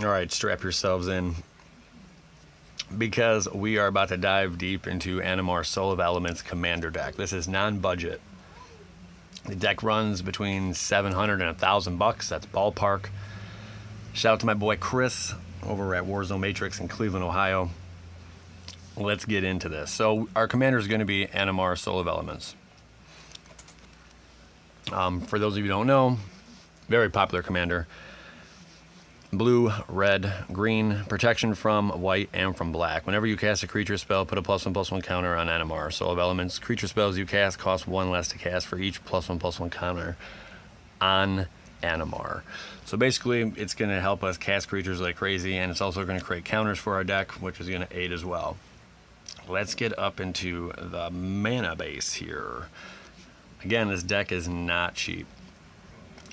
All right, strap yourselves in, because we are about to dive deep into Animar Soul of Elements Commander deck. This is non-budget. The deck runs between $700 and $1,000. That's ballpark. Shout out to my boy Chris over at Warzone Matrix in Cleveland, Ohio. Let's get into this. So our commander is going to be Animar Soul of Elements. For those of you who don't know, very popular commander. Blue, red, green, protection from white and from black. Whenever you cast a creature spell, put a +1/+1 counter on Animar Soul of Elements. Creature spells you cast cost 1 less to cast for each +1/+1 counter on Animar. So basically, it's going to help us cast creatures like crazy, and it's also going to create counters for our deck, which is going to aid as well. Let's get up into the mana base here. Again, this deck is not cheap.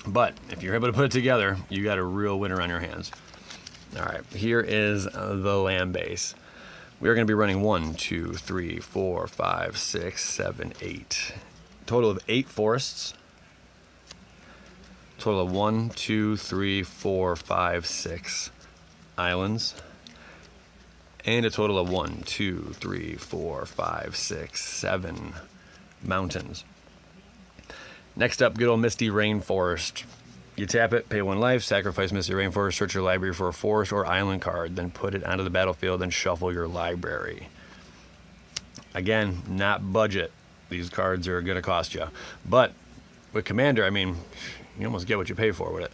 But if you're able to put it together, you got a real winner on your hands. All right, here is the land base. We are going to be running 1, 2, 3, 4, 5, 6, 7, 8. Total of 8 forests. Total of 1, 2, 3, 4, 5, 6 islands. And a total of 1, 2, 3, 4, 5, 6, 7 mountains. Next up, good old Misty Rainforest. You tap it, pay 1 life, sacrifice Misty Rainforest, search your library for a forest or island card, then put it onto the battlefield and shuffle your library. Again, not budget. These cards are going to cost you. But with Commander, I mean, you almost get what you pay for with it.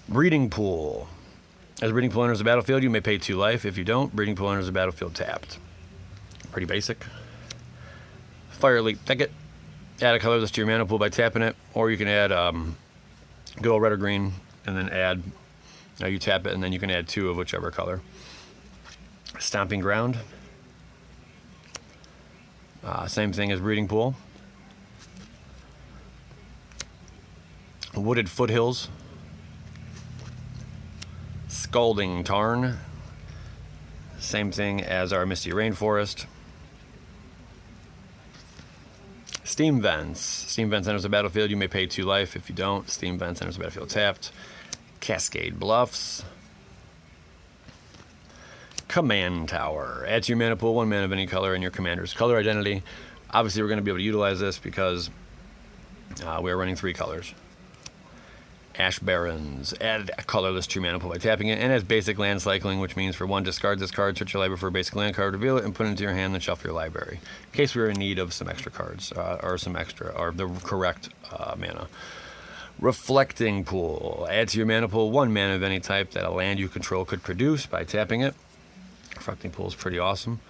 Breeding Pool. As Breeding Pool enters the battlefield, you may pay 2 life. If you don't, Breeding Pool enters the battlefield tapped. Pretty basic. Fire Leap Thicket. Add a colorless to your mana pool by tapping it, or you can add good old red or green, and then add, you tap it, and then you can add 2 of whichever color. Stomping Ground. Same thing as Breeding Pool. Wooded Foothills. Scalding Tarn. Same thing as our Misty Rainforest. Steam Vents. Steam Vents enters the battlefield. You may pay 2 life. If you don't, Steam Vents enters the battlefield tapped. Cascade Bluffs. Command Tower. Add to your mana pool 1 mana of any color in your commander's color identity. Obviously, we're going to be able to utilize this because we are running 3 colors. Ash Barrens. Add a colorless to your mana pool by tapping it, and has basic land cycling, which means for 1, discard this card, search your library for a basic land card, reveal it, and put it into your hand, then shuffle your library. In case we are in need of some extra cards, or the correct mana. Reflecting Pool. Add to your mana pool 1 mana of any type that a land you control could produce by tapping it. Reflecting Pool is pretty awesome.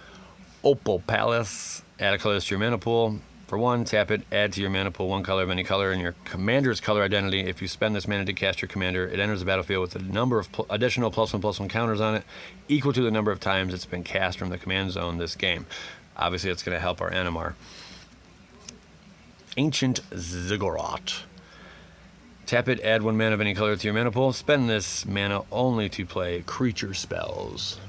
Opal Palace. Add a colorless to your mana pool. For 1, tap it, add to your mana pool 1 color of any color in your commander's color identity. If you spend this mana to cast your commander, it enters the battlefield with a number of additional +1/+1 counters on it, equal to the number of times it's been cast from the command zone this game. Obviously, it's going to help our Animar. Ancient Ziggurat. Tap it, add 1 mana of any color to your mana pool. Spend this mana only to play creature spells.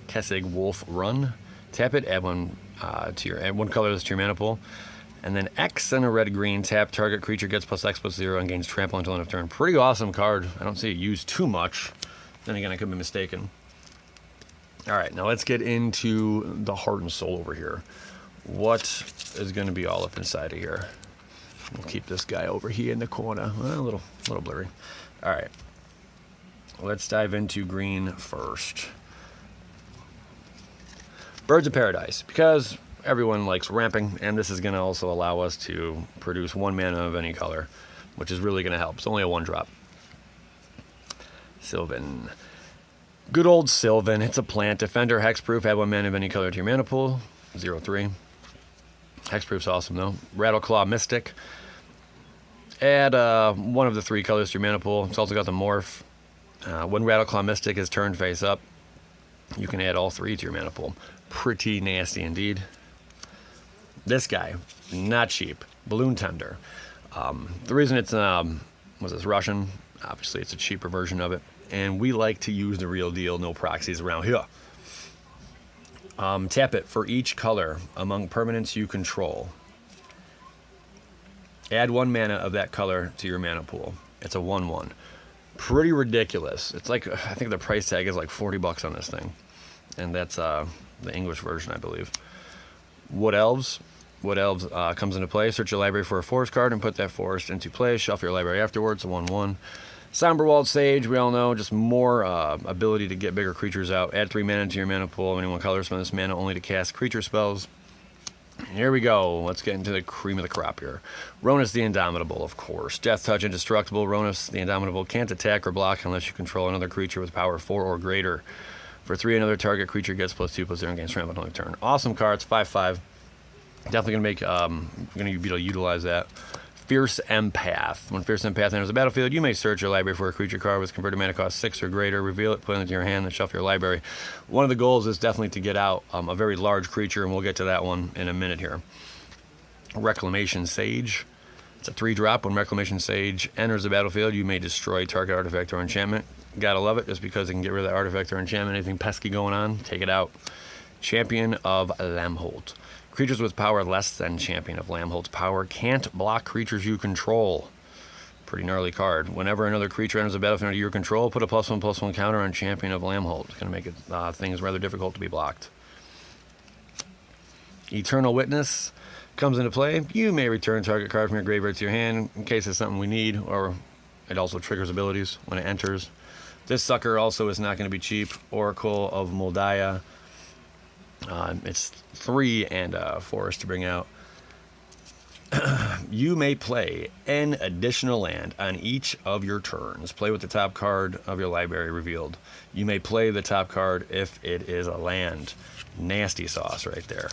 Kessig Wolf Run. Tap it, add 1 colorless to your mana pool, and then X and a red-green. Tap, target creature gets +X/+0 and gains trample until end of turn. Pretty awesome card. I don't see it used too much. Then again, I could be mistaken. All right, now let's get into the heart and soul over here. What is going to be all up inside of here? We'll keep this guy over here in the corner. Well, a little blurry. All right, let's dive into green first. Birds of Paradise, because everyone likes ramping, and this is going to also allow us to produce 1 mana of any color, which is really going to help. It's only a 1-drop. Sylvan. Good old Sylvan. It's a plant. Defender, hexproof. Add 1 mana of any color to your mana pool. 0/3. Hexproof's awesome, though. Rattleclaw Mystic. Add 1 of the 3 colors to your mana pool. It's also got the morph. When Rattleclaw Mystic is turned face up, you can add all 3 to your mana pool. Pretty nasty indeed. This guy, not cheap. Balloon Tender. The reason it's Russian, obviously it's a cheaper version of it, and we like to use the real deal, no proxies around here. Tap it for each color among permanents you control. Add 1 mana of that color to your mana pool. It's a 1/1. Pretty ridiculous. It's like, I think the price tag is like $40 on this thing. And that's the English version, I believe. Wood Elves. Wood Elves comes into play. Search your library for a forest card and put that forest into play. Shuffle your library afterwards. A 1/1. Somberwald Sage, we all know, just more ability to get bigger creatures out. Add 3 mana to your mana pool of any one color. Spend this mana only to cast creature spells. Here we go. Let's get into the cream of the crop here. Ronus the Indomitable, of course. Death Touch Indestructible. Ronus the Indomitable can't attack or block unless you control another creature with power 4 or greater. For 3, another target creature gets +2/+0 and gains trample on the turn. Awesome cards, 5/5. Definitely gonna make gonna be able to utilize that. Fierce Empath. When Fierce Empath enters the battlefield, you may search your library for a creature card with converted mana cost 6 or greater, reveal it, put it into your hand, and shuffle your library. One of the goals is definitely to get out a very large creature, and we'll get to that one in a minute here. Reclamation Sage. It's a 3-drop. When Reclamation Sage enters the battlefield, you may destroy target artifact or enchantment. Gotta love it, just because it can get rid of that artifact or enchantment. Anything pesky going on, take it out. Champion of Lamholt. Creatures with power less than Champion of Lamholt's power can't block creatures you control. Pretty gnarly card. Whenever another creature enters the battlefield under your control, put a +1/+1 counter on Champion of Lamholt. It's going to make it, things rather difficult to be blocked. Eternal Witness comes into play. You may return target card from your graveyard to your hand in case it's something we need, or it also triggers abilities when it enters. This sucker also is not going to be cheap. Oracle of Moldiah. It's 3 and forest to bring out. You may play an additional land on each of your turns. Play with the top card of your library revealed. You may play the top card if it is a land. Nasty sauce right there.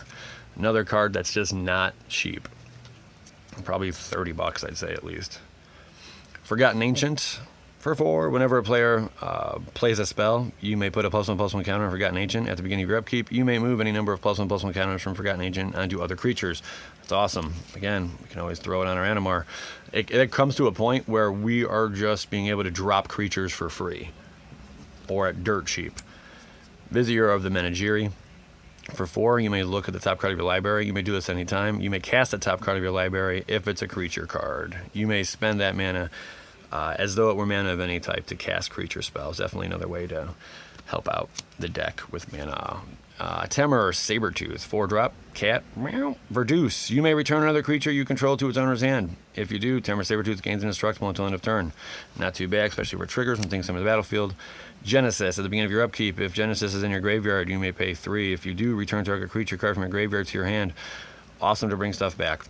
Another card that's just not cheap. Probably $30, I'd say, at least. Forgotten Ancient. For 4, whenever a player plays a spell, you may put a +1/+1 counter on Forgotten Ancient. At the beginning of your upkeep, you may move any number of +1/+1 counters from Forgotten Ancient onto other creatures. That's awesome. Again, we can always throw it on our Animar. It comes to a point where we are just being able to drop creatures for free or at dirt cheap. Vizier of the Menagiri. For 4, you may look at the top card of your library. You may do this anytime. You may cast the top card of your library if it's a creature card. You may spend that mana as though it were mana of any type to cast creature spells. Definitely another way to help out the deck with mana. Temur Sabertooth, 4-drop, cat, meow, Verduce. You may return another creature you control to its owner's hand. If you do, Temur Sabertooth gains indestructible until end of turn. Not too bad, especially for triggers when things come to the battlefield. Genesis, at the beginning of your upkeep, if Genesis is in your graveyard, you may pay 3. If you do, return target creature card from your graveyard to your hand. Awesome to bring stuff back.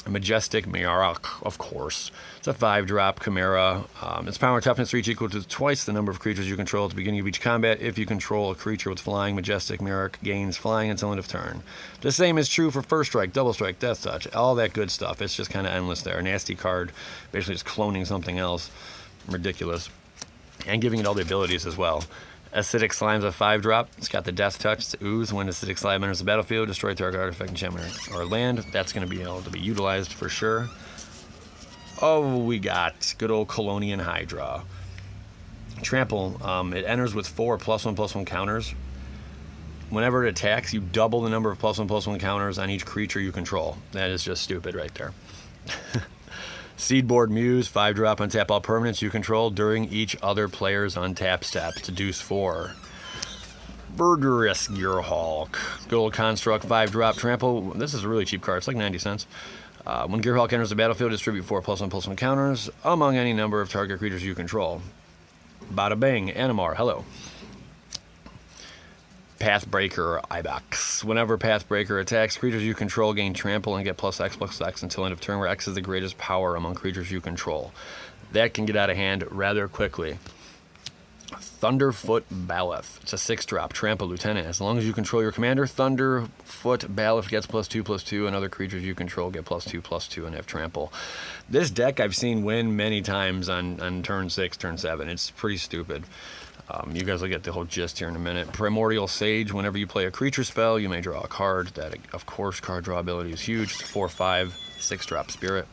Majestic Miarak, of course. It's a 5-drop Chimera. Its power and toughness reach equal to twice the number of creatures you control at the beginning of each combat. If you control a creature with flying, Majestic Miarak gains flying until end of turn. The same is true for First Strike, Double Strike, Death Touch, all that good stuff. It's just kind of endless there. A nasty card, basically just cloning something else. Ridiculous. And giving it all the abilities as well. Acidic Slime's a 5-drop. It's got the Death Touch. It's Ooze. When Acidic Slime enters the battlefield, destroy target artifact, enchantment, or land. That's going to be able to be utilized for sure. Oh, we got good old Colonian Hydra. Trample. It enters with 4 +1/+1 counters. Whenever it attacks, you double the number of +1/+1 counters on each creature you control. That is just stupid right there. Seedboard Muse, 5-drop, untap all permanents you control during each other player's untap step. To deuce 4. Verdurous Gearhulk. Good old Construct, 5-drop, trample. This is a really cheap card. It's like 90 cents. When Gearhulk enters the battlefield, distribute 4 +1/+1 counters among any number of target creatures you control. Bada bang, Animar, hello. Pathbreaker Ibex. Whenever Pathbreaker attacks, creatures you control gain trample and get +X/+X until end of turn, where X is the greatest power among creatures you control. That can get out of hand rather quickly. Thunderfoot Baleth. It's a 6-drop, trample lieutenant. As long as you control your commander, Thunderfoot Baleth gets +2/+2, and other creatures you control get +2/+2 and have trample. This deck I've seen win many times on turn 6, turn 7. It's pretty stupid. You guys will get the whole gist here in a minute. Primordial Sage. Whenever you play a creature spell, you may draw a card. That, of course, card draw ability is huge. It's a 4/5, 6-drop Spirit.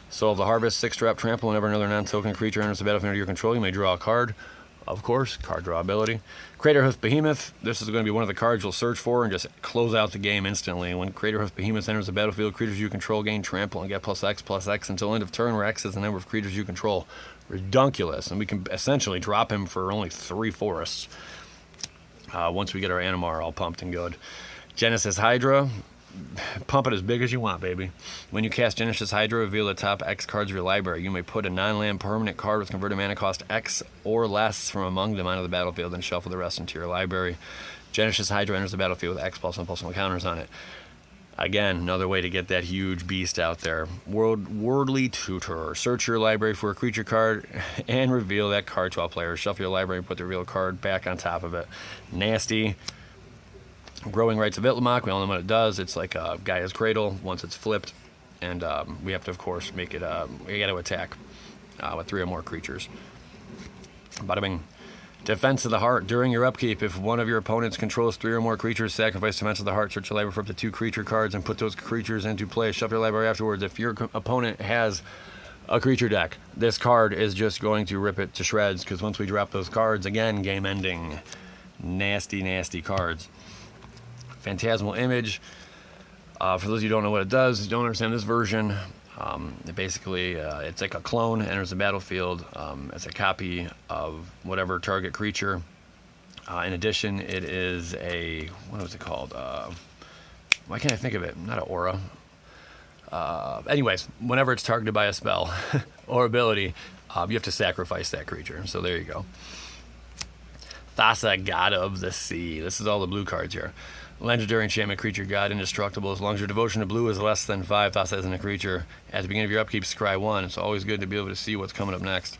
Soul of the Harvest, 6-drop trample. Whenever another non-token creature enters the battlefield under your control, you may draw a card. Of course, card draw ability. Craterhoof Behemoth. This is going to be one of the cards you'll search for and just close out the game instantly. When Craterhoof Behemoth enters the battlefield, creatures you control gain trample and get +X/+X until end of turn, where X is the number of creatures you control. Redunculous. And we can essentially drop him for only 3 forests once we get our Animar all pumped and good. Genesis Hydra. Pump it as big as you want, baby. When you cast Genesis Hydra, reveal the top X cards of your library. You may put a non-land permanent card with converted mana cost X or less from among them onto the battlefield and shuffle the rest into your library. Genesis Hydra enters the battlefield with X+1/+1 counters on it. Again, another way to get that huge beast out there. Worldly Tutor. Search your library for a creature card and reveal that card to all players. Shuffle your library and put the revealed card back on top of it. Nasty. Growing Rights of Itlimoc, we all know what it does. It's like Gaia's Cradle once it's flipped. And we have to, of course, make it, we got to attack with 3 or more creatures. Bada bing. Defense of the Heart. During your upkeep, if one of your opponents controls 3 or more creatures, sacrifice Defense of the Heart, search your library for up to 2 creature cards, and put those creatures into play. Shuffle your library afterwards. If your opponent has a creature deck, this card is just going to rip it to shreds, because once we drop those cards, again, game ending. Nasty, nasty cards. Phantasmal Image. For those of you who don't know what it does, don't understand this version, basically, it's like a clone, enters the battlefield as a copy of whatever target creature. In addition, it is a, what was it called? Why can't I think of it? Not an aura. Anyways, whenever it's targeted by a spell or ability, you have to sacrifice that creature. So there you go. Thassa, God of the Sea. This is all the blue cards here. Legendary enchantment creature, God, indestructible. As long as your devotion to blue is less than 5, Thassa isn't a creature. At the beginning of your upkeep, scry 1. It's always good to be able to see what's coming up next.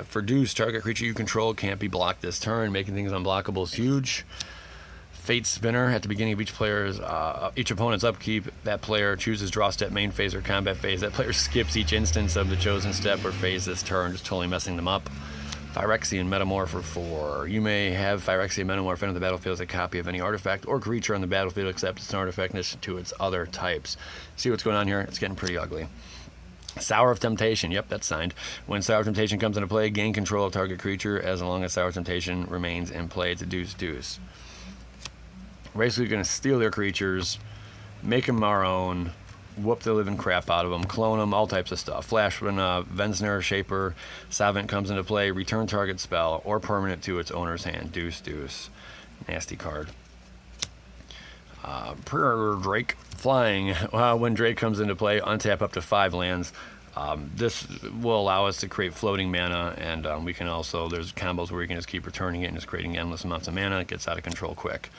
For Deuce, target creature you control can't be blocked this turn. Making things unblockable is huge. Fate Spinner. At the beginning of each opponent's upkeep, that player chooses draw step, main phase, or combat phase. That player skips each instance of the chosen step or phase this turn, just totally messing them up. Phyrexian Metamorph for 4. You may have Phyrexian Metamorph enter the battlefield as a copy of any artifact or creature on the battlefield except its artifactness to its other types. See what's going on here? It's getting pretty ugly. Sour of Temptation. Yep, that's signed. When Sour of Temptation comes into play, gain control of target creature as long as Sour of Temptation remains in play. It's a deuce. Basically, going to steal their creatures, make them our own, whoop the living crap out of them, clone them, all types of stuff. Flash when Vensner, Shaper, Savant comes into play, return target spell or permanent to its owner's hand. Deuce. Nasty card. Drake. Flying. When Drake comes into play, untap up to 5 lands. This will allow us to create floating mana, and we can also, there's combos where you can just keep returning it and just creating endless amounts of mana. It gets out of control quick.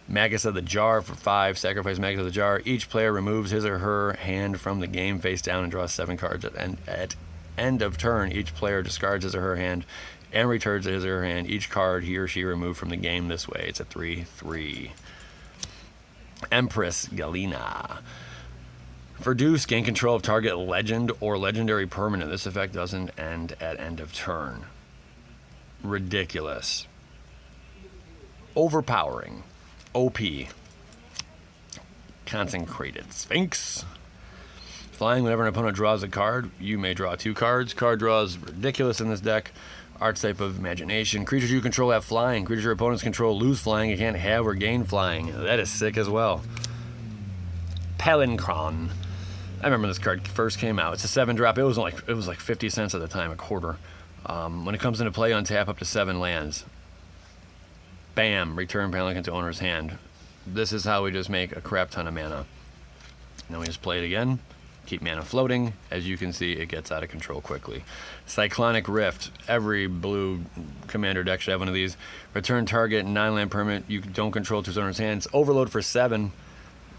Magus of the Jar for 5. Sacrifice Magus of the Jar. Each player removes his or her hand from the game face down and draws 7 cards. At end of turn, each player discards his or her hand and returns his or her hand each card he or she removed from the game this way. It's a 3/3. Empress Galena. For Deuce, gain control of target legend or legendary permanent. This effect doesn't end at end of turn. Ridiculous. Overpowering. OP. Consecrated Sphinx. Flying, whenever an opponent draws a card, you may draw 2 cards. Card draws ridiculous in this deck. Archetype of Imagination. Creatures you control have flying. Creatures your opponents control lose flying. You can't have or gain flying. That is sick as well. Pelincron. I remember this card first came out. It's a 7-drop. It was like 50 cents at the time, a quarter. When it comes into play, untap up to 7 lands. Bam, return Pelican to owner's hand. This is how we just make a crap ton of mana. Then we just play it again, keep mana floating. As you can see, it gets out of control quickly. Cyclonic Rift. Every blue commander deck should have one of these. Return target 9-land permanent you don't control to its owner's hand. It's overload for 7.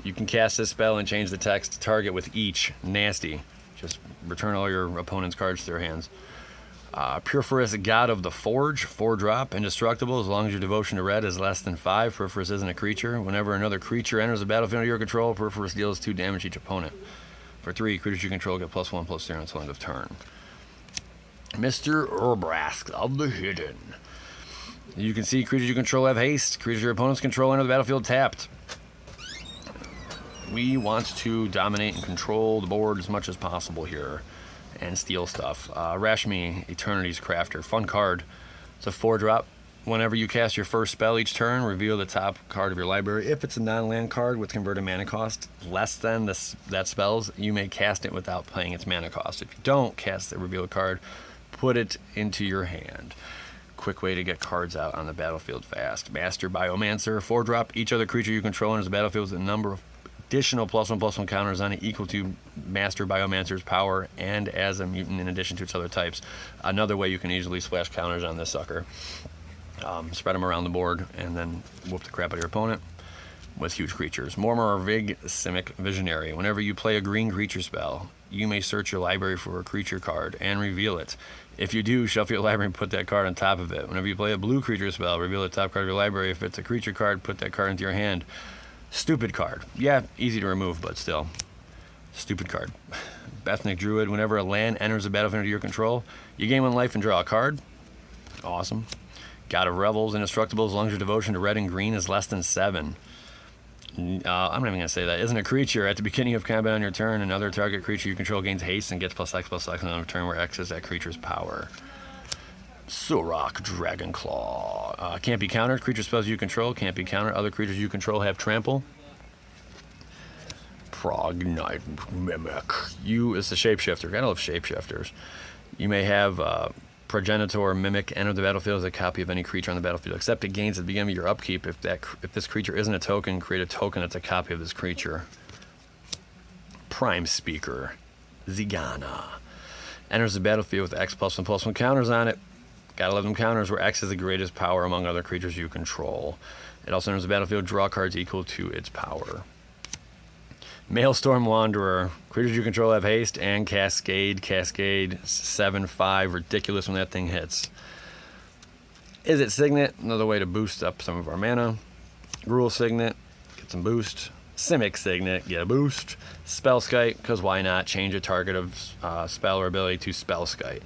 You can cast this spell and change the text to target with each. Nasty. Just return all your opponent's cards to their hands. Purpurous God of the Forge, 4-drop, indestructible as long as your devotion to red is less than 5. Purpurous isn't a creature. Whenever another creature enters the battlefield under your control, Purpurous deals 2 damage to each opponent. For 3, creatures you control get +1/+0 until end of turn. Mr. Urbrask of the Hidden. You can see creatures you control have haste. Creatures your opponents control enter the battlefield tapped. We want to dominate and control the board as much as possible here. And steal stuff. Rashmi, Eternity's Crafter. Fun card. It's a 4-drop. Whenever you cast your first spell each turn, reveal the top card of your library. If it's a non-land card with converted mana cost less than that spell's, you may cast it without paying its mana cost. If you don't cast the revealed card, put it into your hand. Quick way to get cards out on the battlefield fast. Master Biomancer, 4-drop. Each other creature you control enters the battlefield with a number of additional +1/+1 counters on it equal to Master Biomancer's power and as a mutant in addition to its other types. Another way you can easily splash counters on this sucker. Spread them around the board and then whoop the crap out of your opponent with huge creatures. Mormor Vig Simic Visionary. Whenever you play a green creature spell, you may search your library for a creature card and reveal it. If you do, shuffle your library and put that card on top of it. Whenever you play a blue creature spell, reveal the top card of your library. If it's a creature card, put that card into your hand. Stupid card. Yeah, easy to remove, but still. Stupid card. Bethnic Druid. Whenever a land enters the battlefield under your control, you gain 1 life and draw a card. Awesome. God of Revels. Indestructible as long as your devotion to red and green is less than 7. I'm not even going to say that. Isn't a creature. At the beginning of combat on your turn, another target creature you control gains haste and gets +X/+X on a turn where X is that creature's power. Surrak Dragonclaw. Can't be countered. Creature spells you control can't be countered. Other creatures you control have trample. Prognite Mimic. You is the shapeshifter. I love shapeshifters. You may have Progenitor Mimic enter the battlefield as a copy of any creature on the battlefield, except it gains at the beginning of your upkeep. If this creature isn't a token, create a token that's a copy of this creature. Prime Speaker. Zigana. Enters the battlefield with X+1/+1 counters on it. Gotta love them counters where X is the greatest power among other creatures you control. It also enters the battlefield, draw cards equal to its power. Maelstrom Wanderer. Creatures you control have haste and Cascade. Cascade 7/5. Ridiculous when that thing hits. Is it Signet? Another way to boost up some of our mana. Gruul Signet. Get some boost. Simic Signet. Get a boost. Spellskite, because why not? Change a target of spell or ability to Spellskite.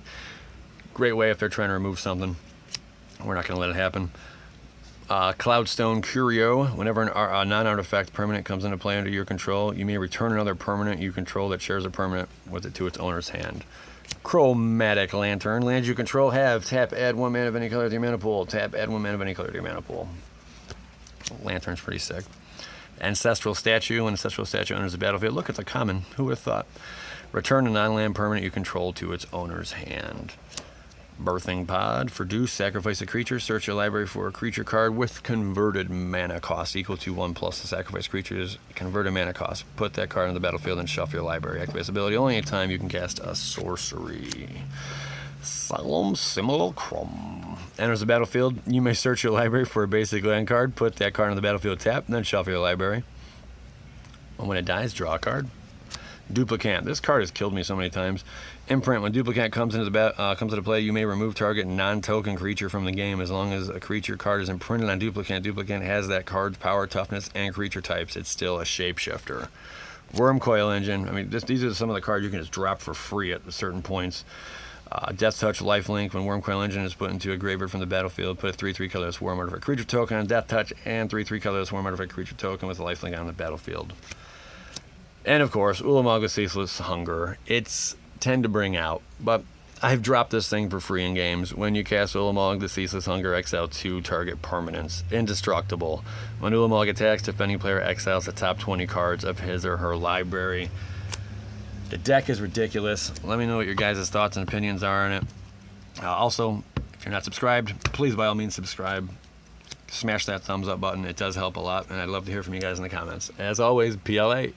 Great way if they're trying to remove something. We're not going to let it happen. Cloudstone Curio. Whenever a non-artifact permanent comes into play under your control, you may return another permanent you control that shares a permanent with it to its owner's hand. Chromatic Lantern. Lands you control have tap, add 1 mana of any color to your mana pool. Tap, add 1 mana of any color to your mana pool. Lantern's pretty sick. Ancestral Statue. When Ancestral Statue enters the battlefield, look, it's a common. Who would have thought? Return a non-land permanent you control to its owner's hand. Birthing Pod. For Deuce, sacrifice a creature. Search your library for a creature card with converted mana cost equal to 1 plus the sacrifice creature's converted mana cost. Put that card on the battlefield and shuffle your library. Activate this ability only anytime you can cast a sorcery. Solemn Simulacrum. Enters the battlefield. You may search your library for a basic land card. Put that card on the battlefield tap, then shuffle your library. And when it dies, draw a card. Duplicant. This card has killed me so many times. Imprint. When Duplicant comes into play, you may remove target non-token creature from the game as long as a creature card is imprinted on Duplicant. Duplicant has that card's power, toughness, and creature types. It's still a shapeshifter. Wormcoil Engine. I mean, these are some of the cards you can just drop for free at certain points. Death Touch Lifelink. When Wormcoil Engine is put into a graveyard from the battlefield, put a 3/3 colorless Worm Artifact creature token on Death Touch and 3/3 colorless Worm Artifact creature token with a lifelink on the battlefield. And of course, Ulamog the Ceaseless Hunger. It's 10 to bring out, but I've dropped this thing for free in games. When you cast Ulamog the Ceaseless Hunger, exile 2 target permanents. Indestructible. When Ulamog attacks, defending player exiles the top 20 cards of his or her library. The deck is ridiculous. Let me know what your guys' thoughts and opinions are on it. Also, if you're not subscribed, please by all means subscribe. Smash that thumbs up button. It does help a lot, and I'd love to hear from you guys in the comments. As always, PLA.